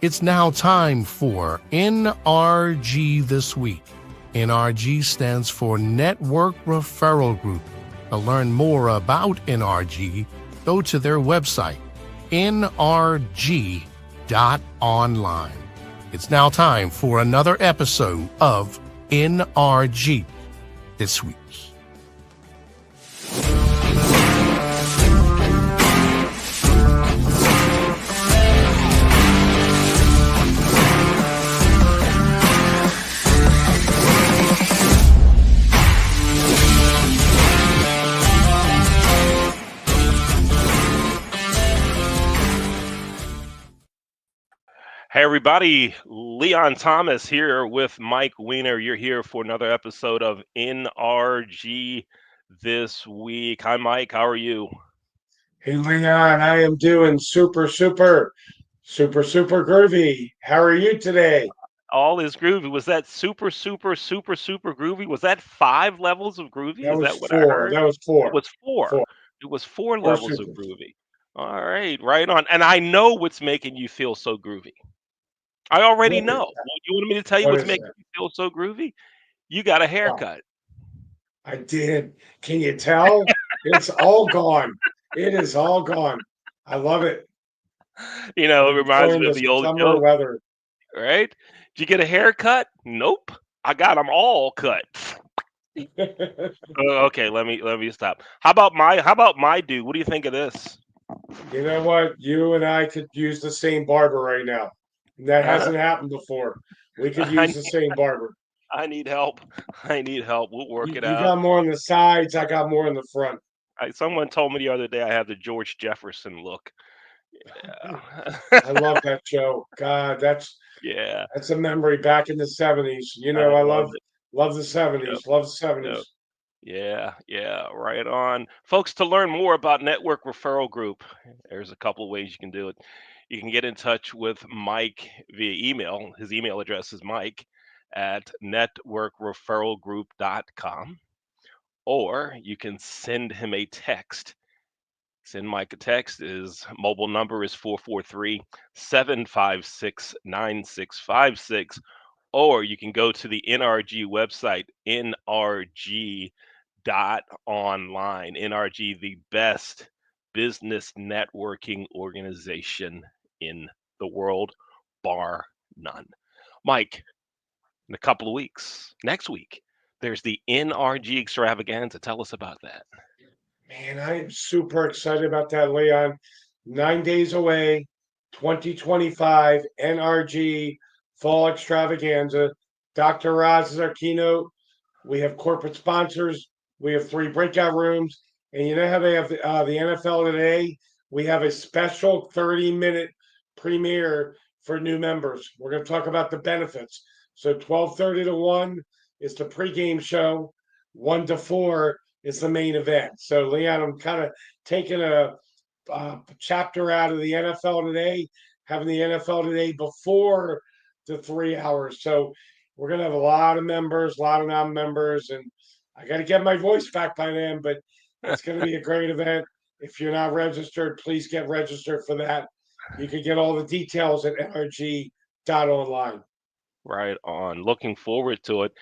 It's now time for NRG This Week. NRG stands for Network Referral Group. To learn more about NRG, go to their website, NRG.Online. It's now time for another episode of NRG This Week. Hey everybody, Leon Thomas here with Mike Weiner. You're here for another episode of NRG This Week. Hi Mike, how are you? Hey Leon, I am doing super groovy. How are you today? All is groovy. Was that super groovy? Was that 5 levels of groovy? That Is was that what I four. heard? That was It four. was four. Four. It was four Four levels of super. groovy. All right on. And I know what's making you feel so groovy. I already What is know. that? You want me to tell you What what's is making that? you feel so groovy? You got a Wow, haircut. I did. Can you tell? It's all gone. It is all gone. I love it. It I'm reminds enjoying me of this the old summer joke. weather. Right? Did you get a haircut? Nope. I got them all cut. Okay, let me stop. How about my dude? What do you think of this? You know what? You and I could use the same barber right now. That Uh, hasn't happened before. We could I use the same barber. I need help. I need help. We'll work it You out. got more on the sides. I got more in the front. Someone told me the other day I have the George Jefferson look. I Yeah. love that show. God, Yeah, that's a memory back in the 70s. I I love it. love the Yep, 70s. Love the yep. 70s. Yeah, right on. Folks, to learn more about Network Referral Group, there's a couple of ways you can do it. You can get in touch with Mike via email. His email address is mike at networkreferralgroup.com, or you can send him a text. Send Mike a text. His mobile number is 443-756-9656. Or you can go to the NRG website, NRG.Online. NRG, the best business networking organization in the world, bar none. Mike, in a couple of weeks, next week, there's the NRG extravaganza. Tell us about that. Man, I am super excited about that, Leon. 9 days away, 2025 NRG Fall Extravaganza. Dr. Roz is our keynote. We have corporate sponsors. We have 3 breakout rooms. And you know how they have the NFL today? We have a special 30-minute premiere for new members. We're going to talk about the benefits. So 12:30 to 1 is the pregame show. 1 to 4 is the main event. So Leon, I'm kind of taking a chapter out of the NFL today, having the NFL today before the 3 hours. So we're gonna have a lot of members, a lot of non-members, and I got to get my voice back by then. But it's going to be a great event. If you're not registered, please get registered for that. You can get all the details at NRG.Online. Right on. Looking forward to it.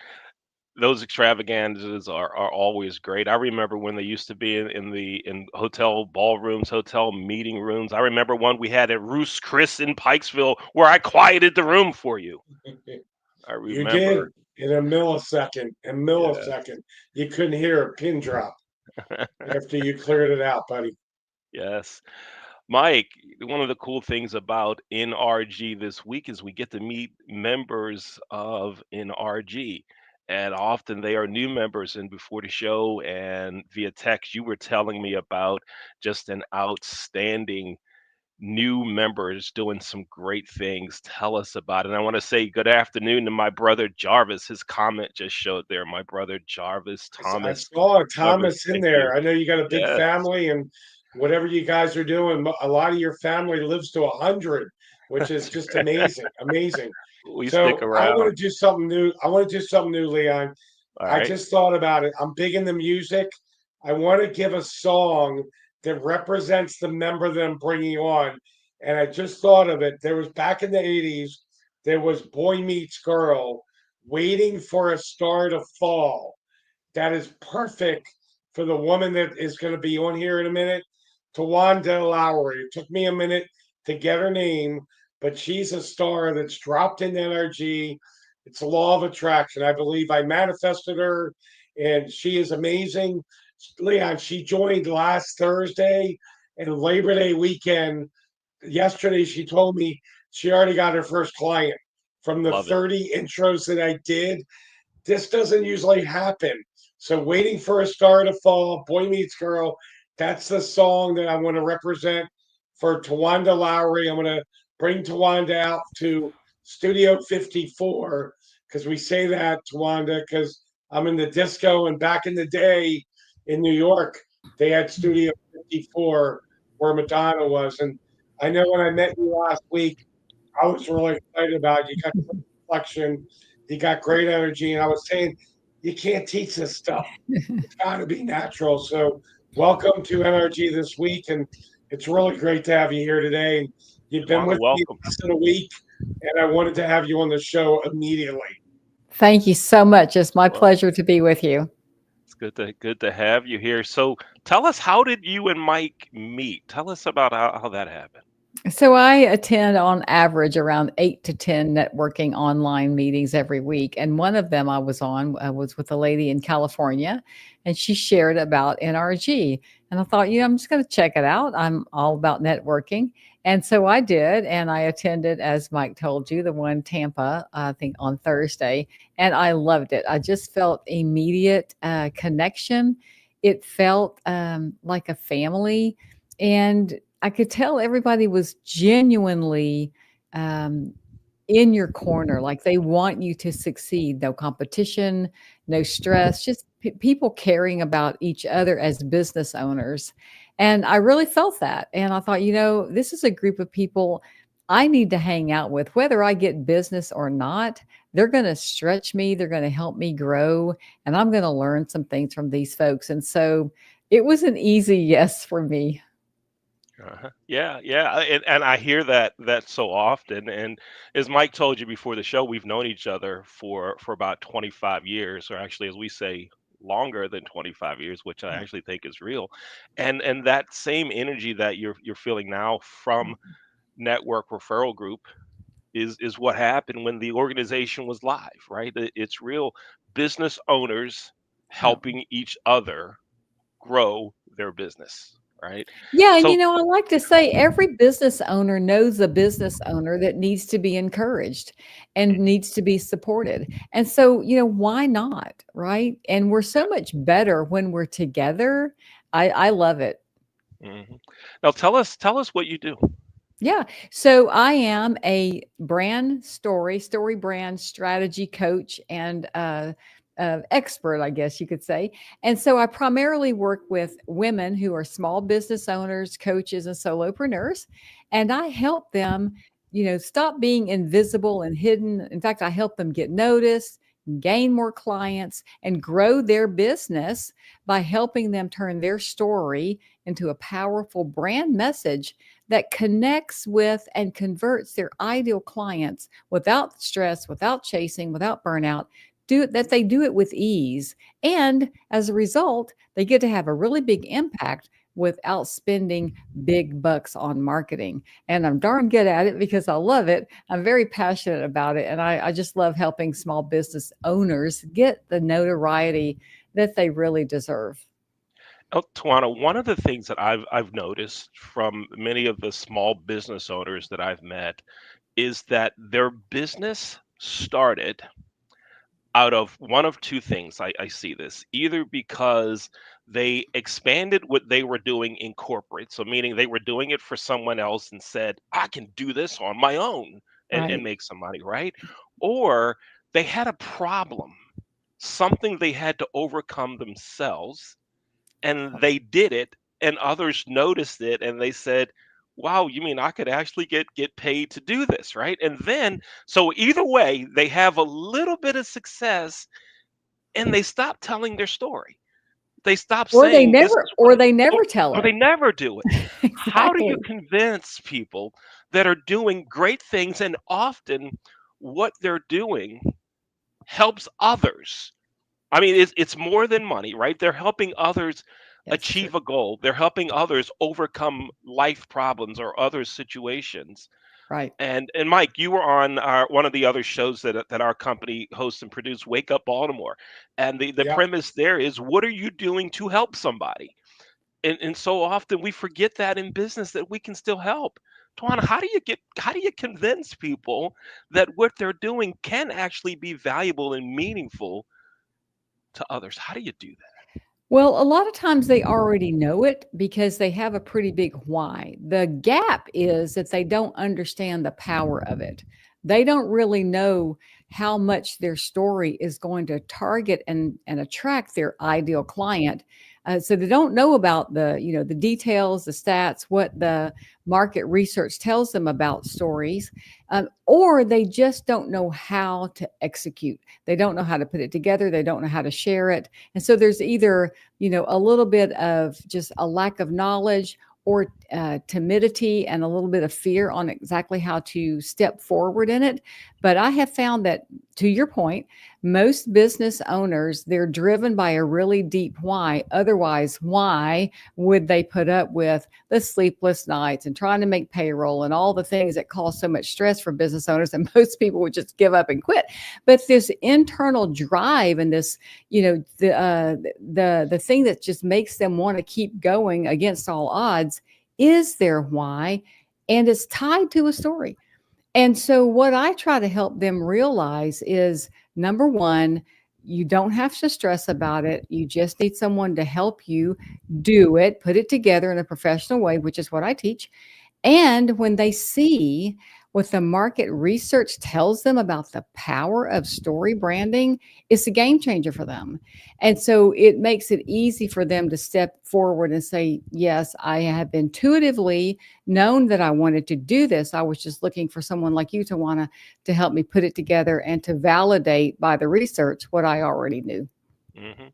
Those extravaganzas are always great. I remember when they used to be in hotel ballrooms, hotel meeting rooms. I remember one we had at Roost Chris in Pikesville where I quieted the room for you. I You did remember. in a millisecond. A Yeah. millisecond. You couldn't hear a pin drop after you cleared it out, buddy. Yes. Mike, one of the cool things about NRG this week is we get to meet members of NRG. And often they are new members. And before the show and via text, you were telling me about just an outstanding new members doing some great things. Tell us about it. And I want to say good afternoon to my brother Jarvis. His comment just showed there. My brother Jarvis I Thomas. saw Jarvis, Thomas in thank you. there. I know you got a big Yes, family, and whatever you guys are doing, a lot of your family lives to 100, which is just amazing, amazing. we stick So I want around. to do something new. I want to do something new, Leon. All I right. just thought about it. I'm big into music. I want to give a song that represents the member that I'm bringing on, And I just thought of it. There was back in the 80s, there was Boy Meets Girl, Waiting for a Star to Fall. That is perfect for the woman that is going to be on here in a minute, Tawanda Lowry. It took me a minute to get her name, but she's a star that's dropped in NRG. It's a law of attraction. I believe I manifested her, and she is amazing. Leon, she joined last Thursday and Labor Day weekend. Yesterday, she told me she already got her first client from the Love it. 30 intros that I did. This doesn't usually happen. So waiting for a star to fall, Boy Meets Girl. That's the song that I want to represent for Tawanda Lowry. I'm going to bring Tawanda out to Studio 54 because we say that, Tawanda, because I'm in the disco and back in the day in New York, they had Studio 54 where Madonna was. And I know when I met you last week, I was really excited about it. You got great reflection, you got great energy, and I was saying you can't teach this stuff. It's got to be natural. So, welcome to NRG this week, and it's really great to have you here today. And you've been Tawana, with me welcome. less than a week, and I wanted to have you on the show immediately. Thank you so much. It's my Well, pleasure to be with you. it's good to have you here. So tell us, how did you and Mike meet? Tell us about how that happened. So I attend on average around 8 to 10 networking online meetings every week. And one of them I was on was with a lady in California, and she shared about NRG. And I thought, I'm just going to check it out. I'm all about networking. And so I did. And I attended, as Mike told you, the one in Tampa, I think on Thursday. And I loved it. I just felt immediate connection. It felt like a family. And I could tell everybody was genuinely um, in your corner, like they want you to succeed. No competition, no stress, just people caring about each other as business owners. And I really felt that. And I thought, this is a group of people I need to hang out with, whether I get business or not. They're going to stretch me, they're going to help me grow, and I'm going to learn some things from these folks. And so it was an easy yes for me. Yeah, yeah, and I hear that so often. And as Mike told you before the show, we've known each other for about 25 years, or actually, as we say, longer than 25 years, which I actually think is real. And that same energy that you're feeling now from Network Referral Group is what happened when the organization was live, right? It's real business owners Yeah. helping each other grow their business, right? Yeah, and So I like to say every business owner knows a business owner that needs to be encouraged and needs to be supported. And so, why not? Right. And we're so much better when we're together. I love it. mhm. Now tell us what you do. Yeah. So I am a story brand strategy coach and expert, I guess you could say. And so I primarily work with women who are small business owners, coaches, and solopreneurs. And I help them, stop being invisible and hidden. In fact, I help them get noticed, gain more clients, and grow their business by helping them turn their story into a powerful brand message that connects with and converts their ideal clients without stress, without chasing, without burnout. They do it with ease. And as a result, they get to have a really big impact without spending big bucks on marketing. And I'm darn good at it because I love it. I'm very passionate about it. And I just love helping small business owners get the notoriety that they really deserve. Oh, Tawana, one of the things that I've noticed from many of the small business owners that I've met is that their business started out of one of two things. I see this either because they expanded what they were doing in corporate, so meaning they were doing it for someone else and said, I can do this on my own and Right. make some money, right? Or they had a problem, something they had to overcome themselves, and they did it, and others noticed it and they said, wow, you mean I could actually get paid to do this, right? And then, so either way, they have a little bit of success and they stop telling their story. They stop Or they saying this is what never tell or they it. never do it. How do you Exactly. convince people that are doing great things and often what they're doing helps others? I mean, it's more than money, right? They're helping others Yes, for sure. achieve a goal. They're helping others overcome life problems or other situations. Right. And Mike, you were on one of the other shows that our company hosts and produce, Wake Up Baltimore, and the Yep. premise there is, what are you doing to help somebody? And so often we forget that in business that we can still help. Tawana, how do you convince people that what they're doing can actually be valuable and meaningful to others? How do you do that? Well, a lot of times they already know it because they have a pretty big why. The gap is that they don't understand the power of it. They don't really know how much their story is going to target and attract their ideal client. So they don't know about the details, the stats, what the market research tells them about stories, or they just don't know how to execute. They don't know how to put it together. They don't know how to share it. And so there's either a little bit of just a lack of knowledge or timidity and a little bit of fear on exactly how to step forward in it. But I have found that, to your point, most business owners, they're driven by a really deep why. Otherwise, why would they put up with the sleepless nights and trying to make payroll and all the things that cause so much stress for business owners? And most people would just give up and quit. But this internal drive and this, the thing that just makes them want to keep going against all odds is their why, and it's tied to a story. And so, what I try to help them realize is, number one, you don't have to stress about it. You just need someone to help you do it, put it together in a professional way, which is what I teach. And when they see what the market research tells them about the power of story branding, it's a game changer for them. And so it makes it easy for them to step forward and say, yes, I have intuitively known that I wanted to do this. I was just looking for someone like you, Tawana, to help me put it together and to validate by the research what I already knew. Hmm.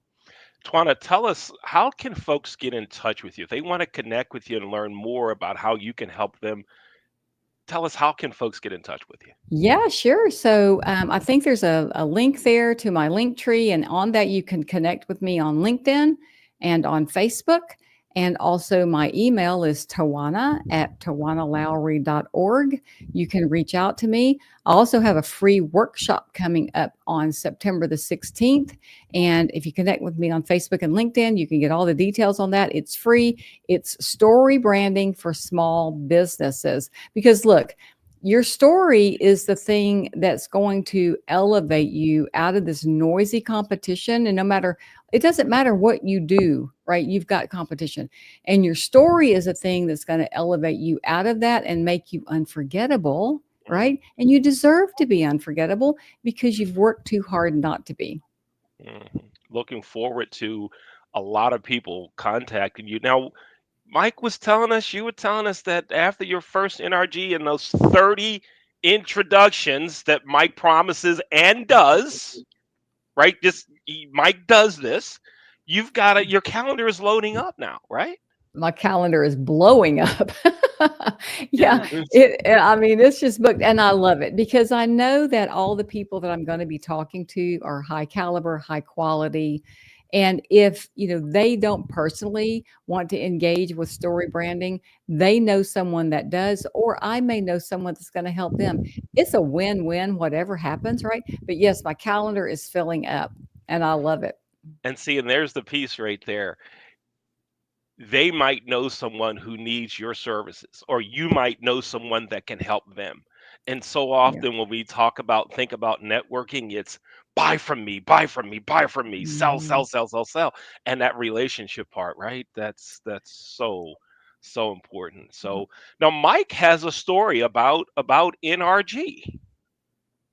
Tawana, tell us, how can folks get in touch with you if they want to connect with you and learn more about how you can help them? Tell us, how can folks get in touch with you? Yeah, sure. So I think there's a link there to my link tree, and on that you can connect with me on LinkedIn and on Facebook. And also my email is tawana@tawanalowry.org. You can reach out to me. I also have a free workshop coming up on September the 16th. And if you connect with me on Facebook and LinkedIn, you can get all the details on that. It's free. It's story branding for small businesses. Because look, your story is the thing that's going to elevate you out of this noisy competition. And it doesn't matter what you do, right? You've got competition. And your story is a thing that's going to elevate you out of that and make you unforgettable, right? And you deserve to be unforgettable because you've worked too hard not to be. Mhm. Looking forward to a lot of people contacting you. Now, Mike was telling us, you were telling us that after your first NRG and those 30 introductions that Mike promises and does, right? Mike does this. You've got it. Your calendar is loading up now, right? My calendar is blowing up. Yeah, Yes. I mean, it's just booked, and I love it because I know that all the people that I'm going to be talking to are high caliber, high quality. And if, they don't personally want to engage with story branding, they know someone that does, or I may know someone that's going to help them. It's a win-win, whatever happens, right? But yes, my calendar is filling up and I love it. And see, and there's the piece right there. They might know someone who needs your services, or you might know someone that can help them. And so Yeah. often when we think about networking, it's buy from me, buy from me, buy from me, sell, Mhm. sell, sell, sell, sell. And that relationship part, right? That's so important. So now Mike has a story about NRG,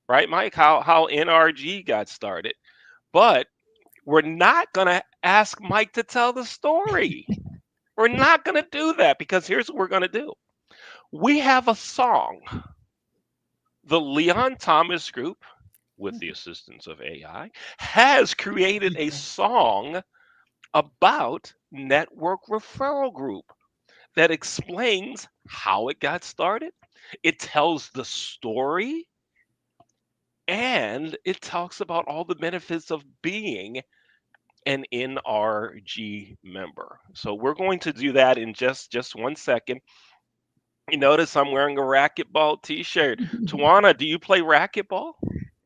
right? Mike, how NRG got started. But we're not gonna ask Mike to tell the story. We're not going to do that, because here's what we're going to do. We have a song. The Leon Thomas Group, with the assistance of AI, has created a song about Network Referral Group that explains how it got started. It tells the story and it talks about all the benefits of being an NRG member. So we're going to do that in just 1 second. You notice I'm wearing a racquetball t-shirt. Tawana, do you play racquetball?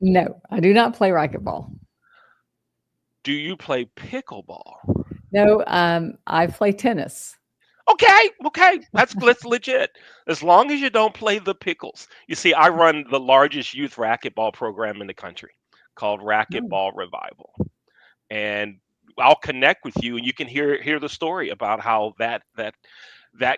No, I do not play racquetball. Do you play pickleball? No, I play tennis. Okay, that's legit. As long as you don't play the pickles. You see, I run the largest youth racquetball program in the country called Oh, Racquetball Revival. And I'll connect with you and you can hear the story about how that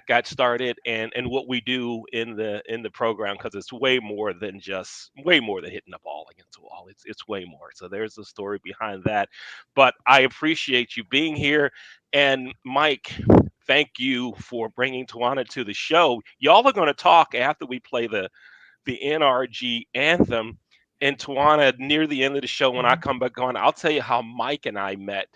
got started and what we do in the program because it's way more than hitting the ball against the wall. It's way more. So there's a story behind that. But I appreciate you being here. And Mike, thank you for bringing Tawana to the show. Y'all are going to talk after we play the NRG anthem. And Tawana, near the end of the show, when I come back on, I'll tell you how Mike and I met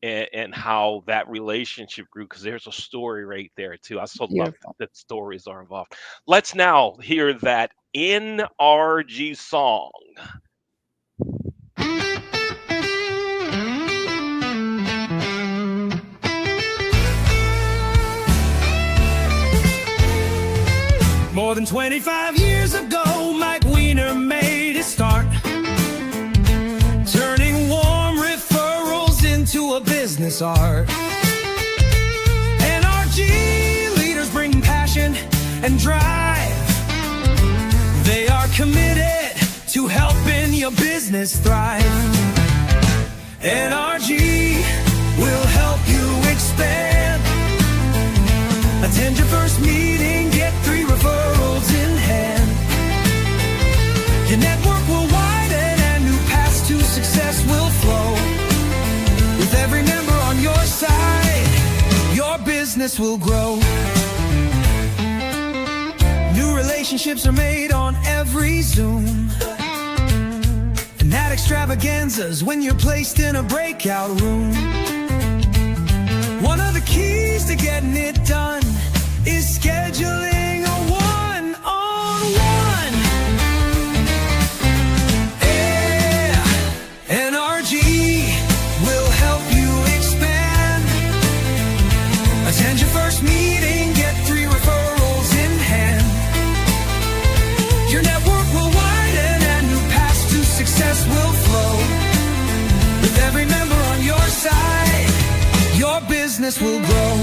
and how that relationship grew because there's a story right there too. I so love beautiful. that stories are involved. Let's now hear that NRG song. More than 25 years ago, Mike Weiner made his start, turning warm referrals into a business art. NRG leaders bring passion and drive. They are committed to helping your business thrive. NRG will help you expand. Attend your first meeting, get 3 referrals in hand. Your network will widen and new paths to success will flow. With every member on your side, your business will grow. New relationships are made on every Zoom. And that extravaganza's when you're placed in a breakout room. One of the keys to getting it done is scheduling a one-on-one. Yeah, NRG will help you expand. Attend your first meeting, get 3 referrals in hand. Your network will widen and new paths to success will flow. With every member on your side, your business will grow.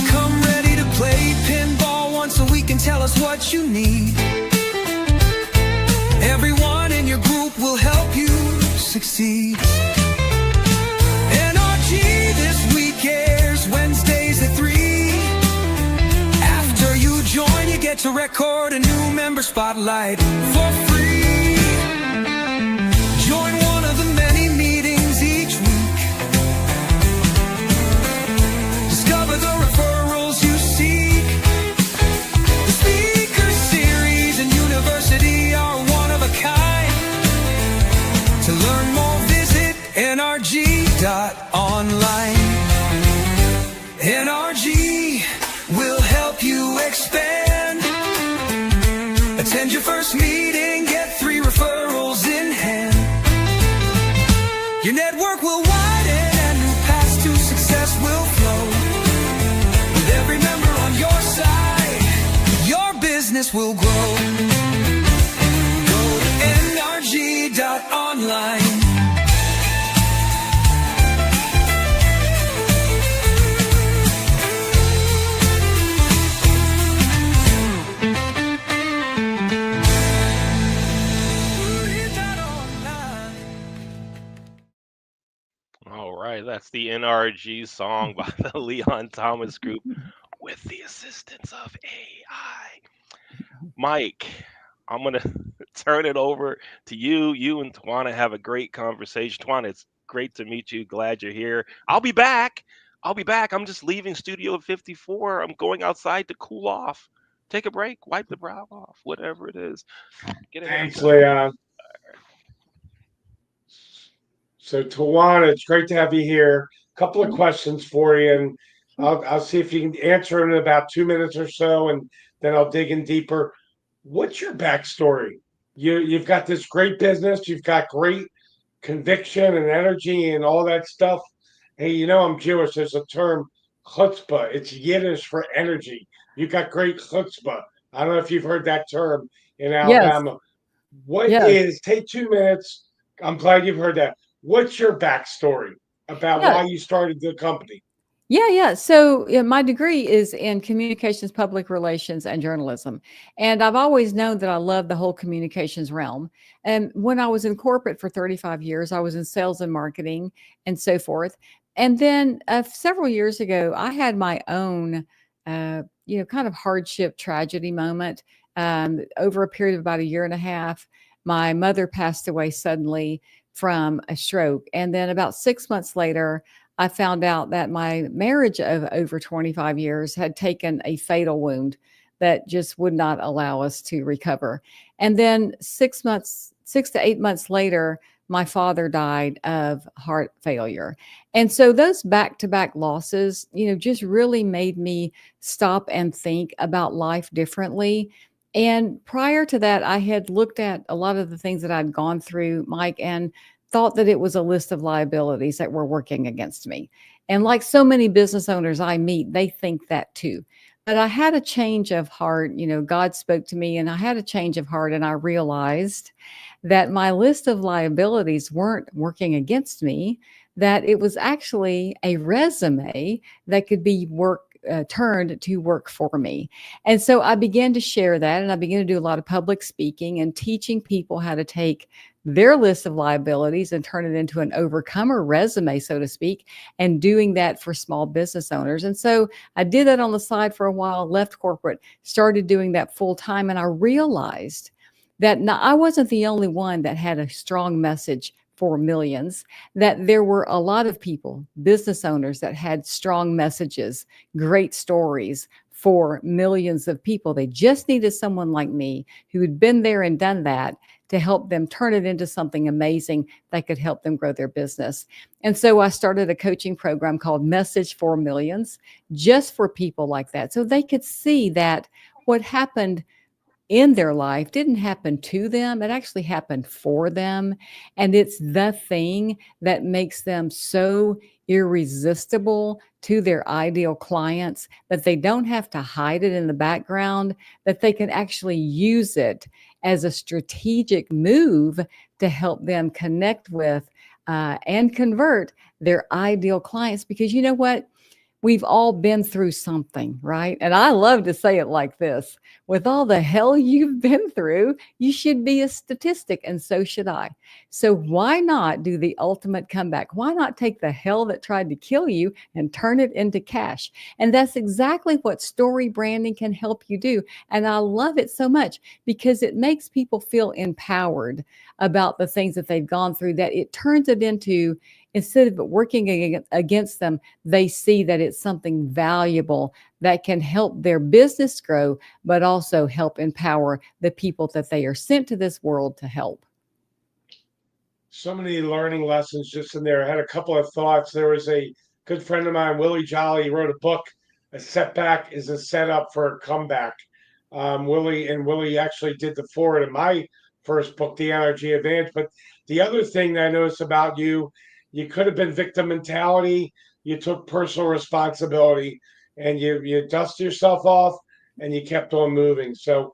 Come ready to play pinball once a week and tell us what you need. Everyone in your group will help you succeed. NRG This week airs Wednesdays at 3. After you join, you get to record a new member spotlight for free. Join one of the many meetings each week. Discover the referrals you seek. The speaker series and university are one of a kind. To learn more, visit NRG.Online. NRG will help you expand. Attend your first meeting, get 3 referrals in hand. Your network will widen and new paths to success will flow. With every member on your side, your business will grow. Go to NRG.Online. All right, that's the NRG song by the Leon Thomas Group with the assistance of AI. Mike, I'm gonna turn it over to you. You and Tawana have a great conversation. Tawana, it's great to meet you. Glad you're here. I'll be back. I'll be back. I'm just leaving Studio 54. I'm going outside to cool off. Take a break, wipe the brow off, whatever it is. Get a Thanks, haircut. Leon. So Tawana, it's great to have you here. A couple of questions for you, and I'll see if you can answer in about 2 minutes or so, and then I'll dig in deeper. What's your backstory? You've got this great business, you've got great conviction and energy and all that stuff. Hey, I'm Jewish. There's a term chutzpah. It's Yiddish for energy. You got great chutzpah. I don't know if you've heard that term in Yes, Alabama. What yes. is, take 2 minutes. I'm glad you've heard that. What's your backstory about Yeah, why you started the company? yeah. So my degree is in communications, public relations, and journalism. And I've always known that I love the whole communications realm. And when I was in corporate for 35 years, I was in sales and marketing and so forth. And then several years ago, I had my own, kind of hardship tragedy moment. Over a period of about a year and a half, my mother passed away suddenly from a stroke. And then about 6 months later, I found out that my marriage of over 25 years had taken a fatal wound that just would not allow us to recover. And then 6 to 8 months later, my father died of heart failure. And so those back to back losses, just really made me stop and think about life differently. And prior to that, I had looked at a lot of the things that I'd gone through, Mike, and thought that it was a list of liabilities that were working against me. And like so many business owners I meet, they think that too. But I had a change of heart. God spoke to me and I had a change of heart, and I realized that my list of liabilities weren't working against me, that it was actually a resume that could be turned to work for me. And so I began to share that, and I began to do a lot of public speaking and teaching people how to take their list of liabilities and turn it into an overcomer resume, so to speak, and doing that for small business owners. And so I did that on the side for a while, left corporate, started doing that full time. And I realized that I wasn't the only one that had a strong message for millions, that there were a lot of people, business owners, that had strong messages, great stories for millions of people. They just needed someone like me who had been there and done that to help them turn it into something amazing that could help them grow their business. And so I started a coaching program called Message for Millions, just for people like that, so they could see that what happened in their life didn't happen to them. It actually happened for them. And it's the thing that makes them so irresistible to their ideal clients that they don't have to hide it in the background, that they can actually use it as a strategic move to help them connect with and convert their ideal clients. Because you know what? We've all been through something, right? And I love to say it like this: with all the hell you've been through, you should be a statistic, and so should I. So why not do the ultimate comeback? Why not take the hell that tried to kill you and turn it into cash? And that's exactly what story branding can help you do. And I love it so much because it makes people feel empowered about the things that they've gone through, that it turns it into, instead of it working against them, they see that it's something valuable that can help their business grow, but also help empower the people that they are sent to this world to help. So many learning lessons just in there. I had a couple of thoughts. There was a good friend of mine, Willie Jolly, he wrote a book. A setback is a setup for a comeback. Willie actually did the forward of my first book, The NRG Advantage. But the other thing that I noticed about you, you could have been victim mentality. You took personal responsibility, and you dust yourself off, and you kept on moving. So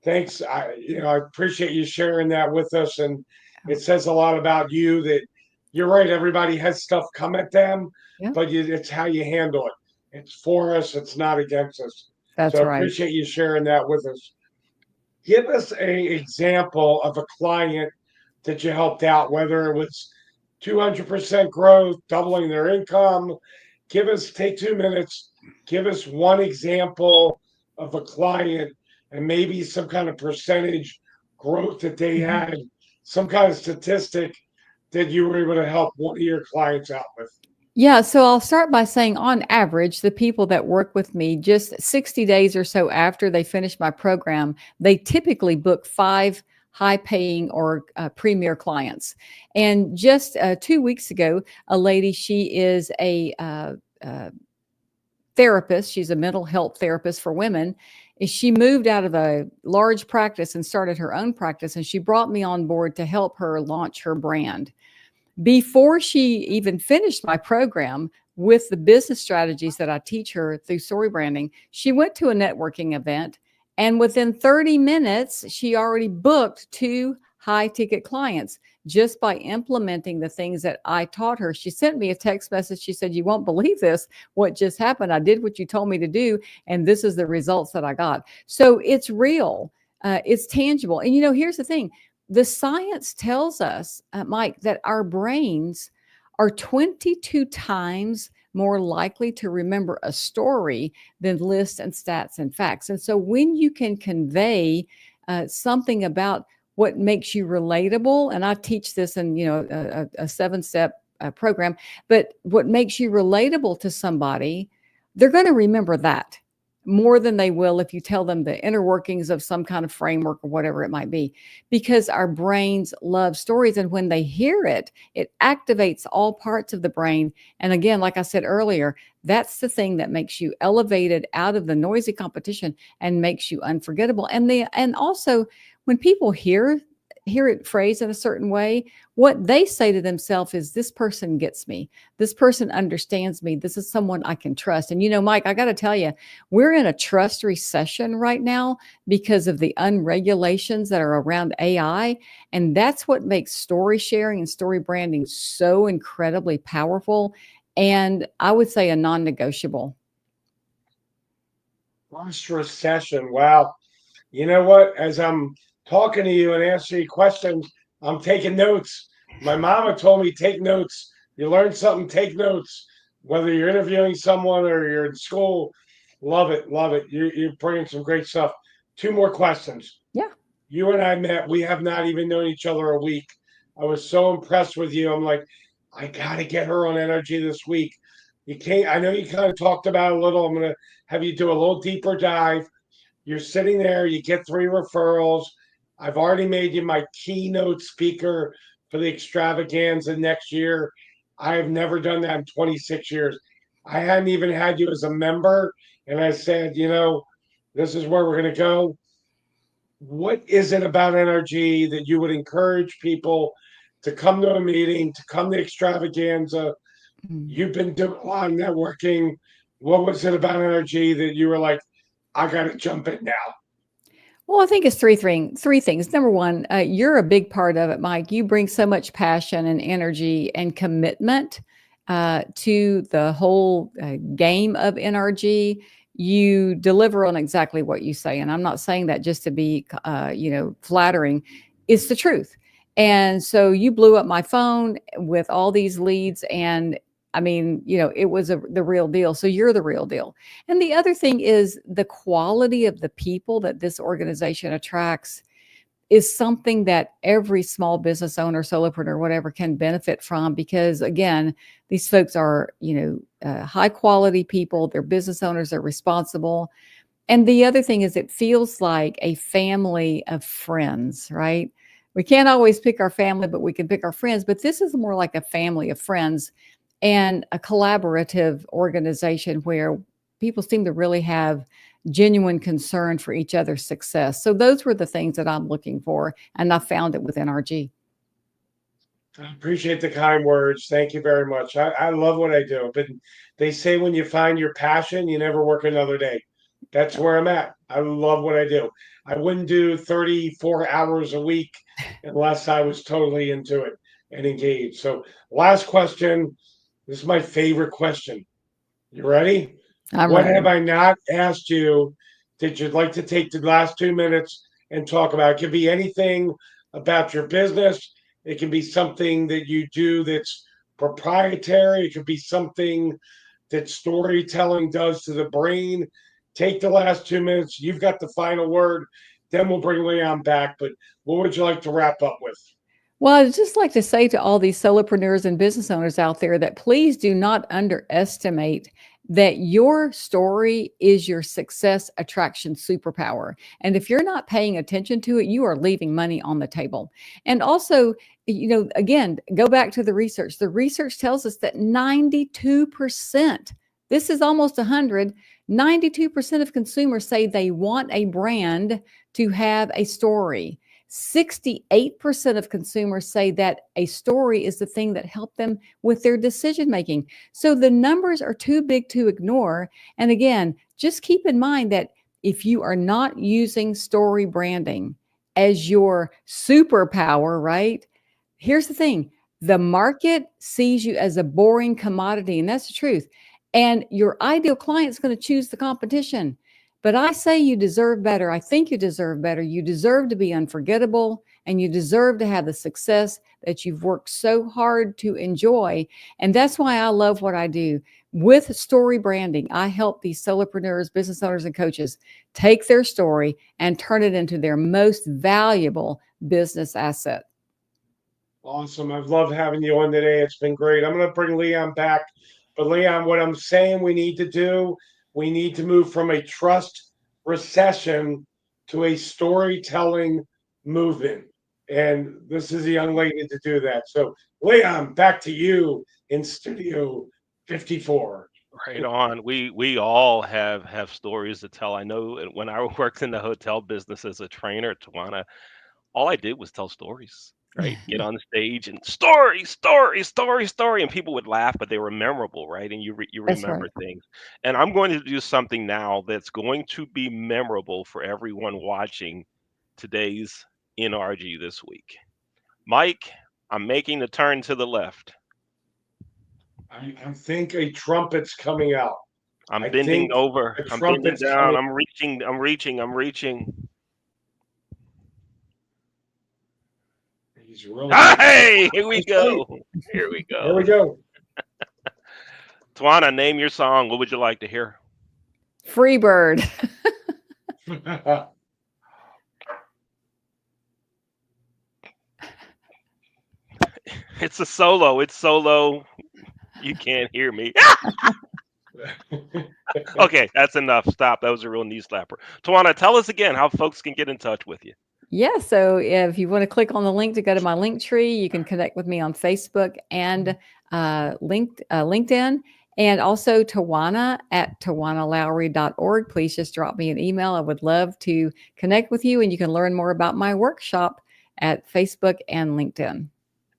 thanks. I appreciate you sharing that with us, and it says a lot about you that you're right. Everybody has stuff come at them, Yeah, but it's how you handle it. It's for us. It's not against us. So that's I right. appreciate you sharing that with us. Give us a example of a client that you helped out, whether it was 200% growth, doubling their income. Take 2 minutes, give us one example of a client and maybe some kind of percentage growth that they Mhm. had, some kind of statistic that you were able to help one of your clients out with. Yeah, so I'll start by saying, on average, the people that work with me, just 60 days or so after they finish my program, they typically book 5 high paying or premier clients. And just 2 weeks ago, a lady, she is a therapist. She's a mental health therapist for women. She moved out of a large practice and started her own practice. And she brought me on board to help her launch her brand. Before she even finished my program with the business strategies that I teach her through story branding, she went to a networking event. And within 30 minutes, she already booked 2 high ticket clients just by implementing the things that I taught her. She sent me a text message. She said, "You won't believe this, what just happened. I did what you told me to do, and this is the results that I got." So it's real, it's tangible. And here's the thing: the science tells us, Mike, that our brains are 22 times more likely to remember a story than lists and stats and facts. And so when you can convey something about what makes you relatable, and I teach this in a 7-step program, but what makes you relatable to somebody, they're going to remember that more than they will if you tell them the inner workings of some kind of framework or whatever it might be, because our brains love stories. And when they hear it, it activates all parts of the brain. And again, like I said earlier, that's the thing that makes you elevated out of the noisy competition and makes you unforgettable. And also when people hear it phrased in a certain way, what they say to themselves is, "This person gets me. This person understands me. This is someone I can trust." And Mike, I got to tell you, we're in a trust recession right now because of the unregulations that are around AI. And that's what makes story sharing and story branding so incredibly powerful. And I would say a non-negotiable. Last recession. Wow. You know what? As I'm talking to you and answering your questions, I'm taking notes. My mama told me take notes. You learn something, take notes. Whether you're interviewing someone or you're in school, love it, love it. You're bringing some great stuff. 2 more questions. Yeah. You and I met. We have not even known each other a week. I was so impressed with you. I'm like, I gotta get her on energy this week. You can't. I know you kind of talked about it a little. I'm gonna have you do a little deeper dive. You're sitting there, you get 3 referrals. I've already made you my keynote speaker for the extravaganza next year. I have never done that in 26 years. I hadn't even had you as a member. And I said, this is where we're going to go. What is it about NRG that you would encourage people to come to a meeting, to come to extravaganza? You've been doing a lot of networking. What was it about NRG that you were like, I got to jump in now? Well, I think it's three things. Number one, you're a big part of it, Mike. You bring so much passion and energy and commitment to the whole game of NRG. You deliver on exactly what you say. And I'm not saying that just to be, flattering. It's the truth. And so you blew up my phone with all these leads, and I mean, it was the real deal. So you're the real deal. And the other thing is the quality of the people that this organization attracts is something that every small business owner, solopreneur, whatever, can benefit from, because again, these folks are, high quality people. They're business owners. They're responsible. And the other thing is it feels like a family of friends, right? We can't always pick our family, but we can pick our friends. But this is more like a family of friends and a collaborative organization where people seem to really have genuine concern for each other's success. So those were the things that I'm looking for, and I found it with NRG. I appreciate the kind words. Thank you very much. I love what I do. But they say when you find your passion, you never work another day. That's where I'm at. I love what I do. I wouldn't do 34 hours a week unless I was totally into it and engaged. So, last question. This is my favorite question. You ready? I'm What ready. have I not asked you that you'd like to take the last 2 minutes and talk about? It could be anything about your business. It can be something that you do that's proprietary. It could be something that storytelling does to the brain. Take the last 2 minutes. You've got the final word. Then we'll bring Leon back. But what would you like to wrap up with? Well, I'd just like to say to all these solopreneurs and business owners out there that please do not underestimate that your story is your success attraction superpower. And if you're not paying attention to it, you are leaving money on the table. And also, again, go back to the research. The research tells us that 92%, this is almost 100, 92% of consumers say they want a brand to have a story. 68% of consumers say that a story is the thing that helped them with their decision making. So the numbers are too big to ignore. And again, just keep in mind that if you are not using story branding as your superpower, right? Here's the thing, the market sees you as a boring commodity, and that's the truth. And your ideal client is going to choose the competition. But I say you deserve better. I think you deserve better. You deserve to be unforgettable, and you deserve to have the success that you've worked so hard to enjoy. And that's why I love what I do. With story branding, I help these solopreneurs, business owners, and coaches take their story and turn it into their most valuable business asset. Awesome. I've loved having you on today. It's been great. I'm going to bring Leon back. But Leon, what I'm saying we need to do, we need to move from a trust recession to a storytelling movement. And this is a young lady to do that. So, Leon, back to you in Studio 54. Right on. We all have stories to tell. I know when I worked in the hotel business as a trainer, Tawana, all I did was tell stories, right? Get on the stage and story, story, story, story, and people would laugh, but they were memorable, right? And you That's remember right. things. And I'm going to do something now that's going to be memorable for everyone watching today's NRG this week. Mike, I'm making the turn to the left. I think a trumpet's coming out. I'm I bending think over. a I'm bending trumpet's down. coming. I'm reaching. I'm reaching. I'm reaching. He's really Hey, here we nice play. go. Here we Here we go. go. Tawana, name your song. What would you like to hear? Freebird. It's a solo. It's solo. You can't hear me. Okay, that's enough. Stop. That was a real knee slapper. Tawana, tell us again how folks can get in touch with you. Yeah, so if you want to click on the link to go to my link tree, you can connect with me on Facebook and LinkedIn, and also Tawana at tawanalowry.org. Please just drop me an email. I would love to connect with you, and you can learn more about my workshop at Facebook and LinkedIn.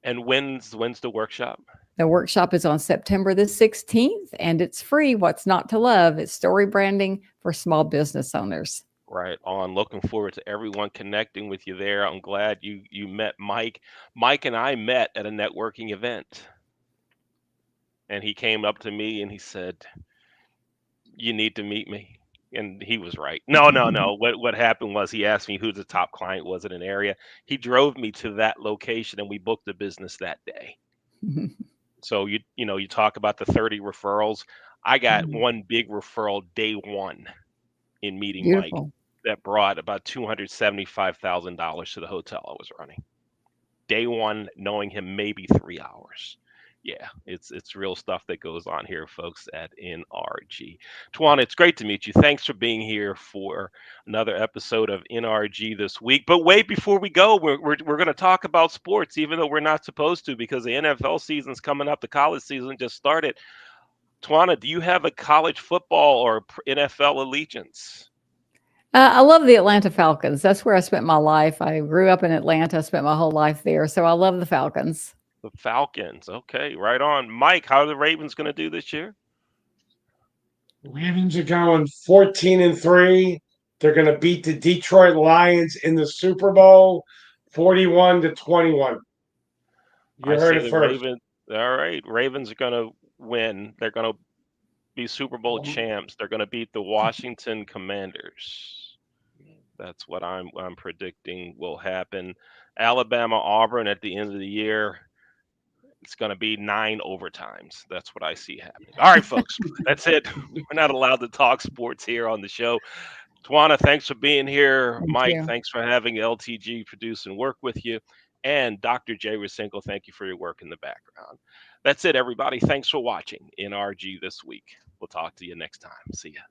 And when's the workshop? The workshop is on September the 16th, and it's free. What's not to love? It's story branding for small business owners. Right on. Looking forward to everyone connecting with you there. I'm glad you met Mike. Mike and I met at a networking event, and he came up to me and he said, "You need to meet me." And he was right. No, no, no. What happened was he asked me who the top client was in an area. He drove me to that location, and we booked the business that day. So you talk about the 30 referrals. I got one big referral day one in meeting Mike Beautiful. that brought about $275,000 to the hotel I was running. Day one, knowing him maybe 3 hours. Yeah, it's real stuff that goes on here, folks, at NRG. Tawana, it's great to meet you. Thanks for being here for another episode of NRG this week. But wait, before we go, we're going to talk about sports, even though we're not supposed to, because the NFL season's coming up. The college season just started. Tawana, do you have a college football or NFL allegiance? I love the Atlanta Falcons. That's where I spent my life. I grew up in Atlanta, spent my whole life there. So I love the Falcons. The Falcons. Okay, right on. Mike, how are the Ravens going to do this year? Ravens are going 14-3. They're going to beat the Detroit Lions in the Super Bowl 41-21. You I heard say it the first. Ravens. All right, Ravens are going to win. They're going to be Super Bowl champs. They're going to beat the Washington Commanders. That's what I'm predicting will happen. Alabama, Auburn at the end of the year. It's going to be 9 overtimes. That's what I see happening. All right, folks, that's it. We're not allowed to talk sports here on the show. Tawana, thanks for being here. Thank Mike, you. thanks for having LTG produce and work with you. And Dr. Jay Rasenko, thank you for your work in the background. That's it, everybody. Thanks for watching NRG This Week. We'll talk to you next time. See ya.